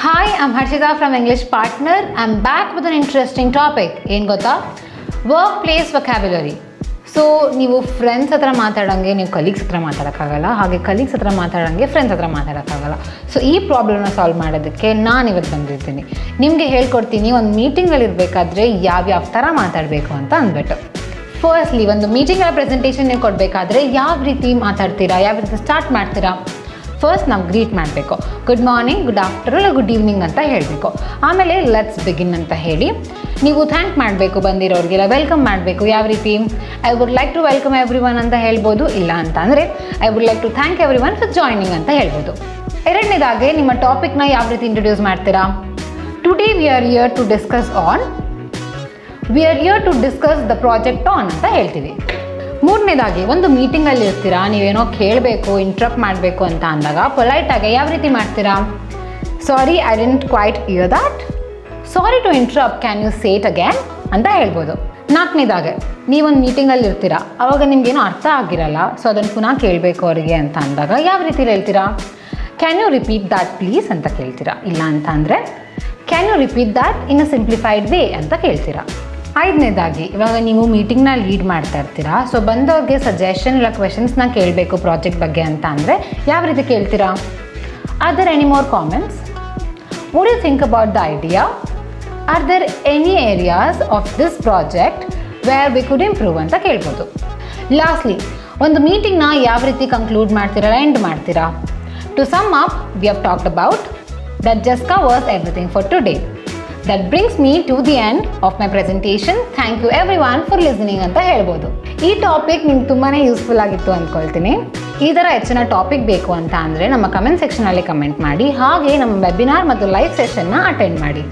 Hi, I'm Harshita from English Partner. I'm back with an interesting topic. ಏನು ಗೊತ್ತಾ? Work vocabulary. So ನೀವು friends ಹತ್ರ ಮಾತಾಡೋಂಗೆ ನೀವು colleagues ಹತ್ರ ಮಾತಾಡೋಕ್ಕಾಗಲ್ಲ, ಹಾಗೆ ಕಲೀಗ್ಸ್ ಹತ್ರ ಮಾತಾಡೋಂಗೆ ಫ್ರೆಂಡ್ಸ್ ಹತ್ರ ಮಾತಾಡೋಕ್ಕಾಗಲ್ಲ. ಸೊ ಈ ಪ್ರಾಬ್ಲಮ್ನ ಸಾಲ್ವ್ ಮಾಡೋದಕ್ಕೆ ನಾನು ಇವತ್ತು ಬಂದಿರ್ತೀನಿ. ನಿಮಗೆ ಹೇಳ್ಕೊಡ್ತೀನಿ ಒಂದು ಮೀಟಿಂಗಲ್ಲಿ ಇರಬೇಕಾದ್ರೆ ಯಾವ್ಯಾವ ಥರ ಮಾತಾಡಬೇಕು ಅಂತ ಅಂದ್ಬಿಟ್ಟು. ಫಸ್ಟ್ಲಿ ಒಂದು ಮೀಟಿಂಗಲ್ಲಿ ಪ್ರೆಸೆಂಟೇಷನ್ ನೀವು ಕೊಡಬೇಕಾದ್ರೆ ಯಾವ ರೀತಿ ಮಾತಾಡ್ತೀರಾ, ಯಾವ ರೀತಿ ಸ್ಟಾರ್ಟ್ ಮಾಡ್ತೀರಾ? ಫಸ್ಟ್ ನಾವು ಗ್ರೀಟ್ ಮಾಡಬೇಕು. Good morning, good afternoon, good evening ಅಂತ ಹೇಳಬೇಕು. ಆಮೇಲೆ ಲೆಟ್ಸ್ ಬಿಗಿನ್ ಅಂತ ಹೇಳಿ ನೀವು ಥ್ಯಾಂಕ್ ಮಾಡಬೇಕು ಬಂದಿರೋರಿಗೆಲ್ಲ, ವೆಲ್ಕಮ್ ಮಾಡಬೇಕು. ಯಾವ ರೀತಿ? I would like to welcome everyone ಅಂತ ಹೇಳ್ಬೋದು, ಇಲ್ಲ ಅಂತ ಅಂದರೆ I would like to thank everyone for joining ಅಂತ ಹೇಳ್ಬೋದು. ಎರಡನೇದಾಗಿ ನಿಮ್ಮ ಟಾಪಿಕ್ನ ಯಾವ ರೀತಿ ಇಂಟ್ರೊಡ್ಯೂಸ್ ಮಾಡ್ತೀರಾ? Today we are here to discuss the project on ಅಂತ ಹೇಳ್ತೀವಿ. ಮೂರನೇದಾಗಿ ಒಂದು ಮೀಟಿಂಗಲ್ಲಿ ಇರ್ತೀರಾ, ನೀವೇನೋ ಕೇಳಬೇಕು, ಇಂಟ್ರಪ್ಟ್ ಮಾಡಬೇಕು ಅಂತ ಅಂದಾಗ ಪೊಲೈಟಾಗಿ ಯಾವ ರೀತಿ ಮಾಡ್ತೀರಾ? Sorry, I didn't quite hear that. Sorry to interrupt, can you say it again ಅಂತ ಹೇಳ್ಬೋದು. ನಾಲ್ಕನೇದಾಗೆ ನೀವೊಂದು ಮೀಟಿಂಗಲ್ಲಿ ಇರ್ತೀರಾ, ಆವಾಗ ನಿಮಗೇನೋ ಅರ್ಥ ಆಗಿರಲ್ಲ, ಸೊ ಅದನ್ನು ಪುನಃ ಕೇಳಬೇಕು ಅವರಿಗೆ ಅಂತ ಅಂದಾಗ ಯಾವ ರೀತಿ ಹೇಳ್ತೀರಾ? Can you repeat that please ಅಂತ ಕೇಳ್ತೀರಾ, ಇಲ್ಲ ಅಂತ ಅಂದರೆ can you repeat that in a simplified way ಅಂತ ಕೇಳ್ತೀರಾ. ಐದನೇದಾಗಿ ಇವಾಗ ನೀವು ಮೀಟಿಂಗ್ನ ಲೀಡ್ ಮಾಡ್ತಾ ಇರ್ತೀರಾ, ಸೊ ಬಂದವ್ರಿಗೆ ಸಜೆಷನ್ ಇಲ್ಲ ಕ್ವೆಶನ್ಸ್ನ ಕೇಳಬೇಕು ಪ್ರಾಜೆಕ್ಟ್ ಬಗ್ಗೆ ಅಂತ ಅಂದರೆ ಯಾವ ರೀತಿ ಕೇಳ್ತೀರಾ? Are there any more comments? What you think about the idea? Are there any areas of this project where we could improve ಅಂತ ಕೇಳ್ಬೋದು. ಲಾಸ್ಟ್ಲಿ ಒಂದು ಮೀಟಿಂಗ್ನ ಯಾವ ರೀತಿ ಕನ್ಕ್ಲೂಡ್ ಮಾಡ್ತೀರಾ, ಎಂಡ್ ಮಾಡ್ತೀರಾ? To sum up, we have talked about that just covers everything for today. That brings me to the end of my presentation. Thank you everyone for listening ಅಂತ ಹೇಳ್ಬೋದು. ಈ ಟಾಪಿಕ್ ನಿಮ್ಗೆ ತುಂಬಾ ಯೂಸ್ಫುಲ್ ಆಗಿತ್ತು ಅಂದ್ಕೊಳ್ತೀನಿ. ಈ ಥರ ಹೆಚ್ಚಿನ ಟಾಪಿಕ್ ಬೇಕು ಅಂತ ಅಂದರೆ ನಮ್ಮ ಕಮೆಂಟ್ ಸೆಕ್ಷನಲ್ಲಿ ಕಮೆಂಟ್ ಮಾಡಿ, ಹಾಗೆ ನಮ್ಮ ವೆಬಿನಾರ್ ಮತ್ತು ಲೈವ್ ಸೆಷನ್ನ ಅಟೆಂಡ್ ಮಾಡಿ.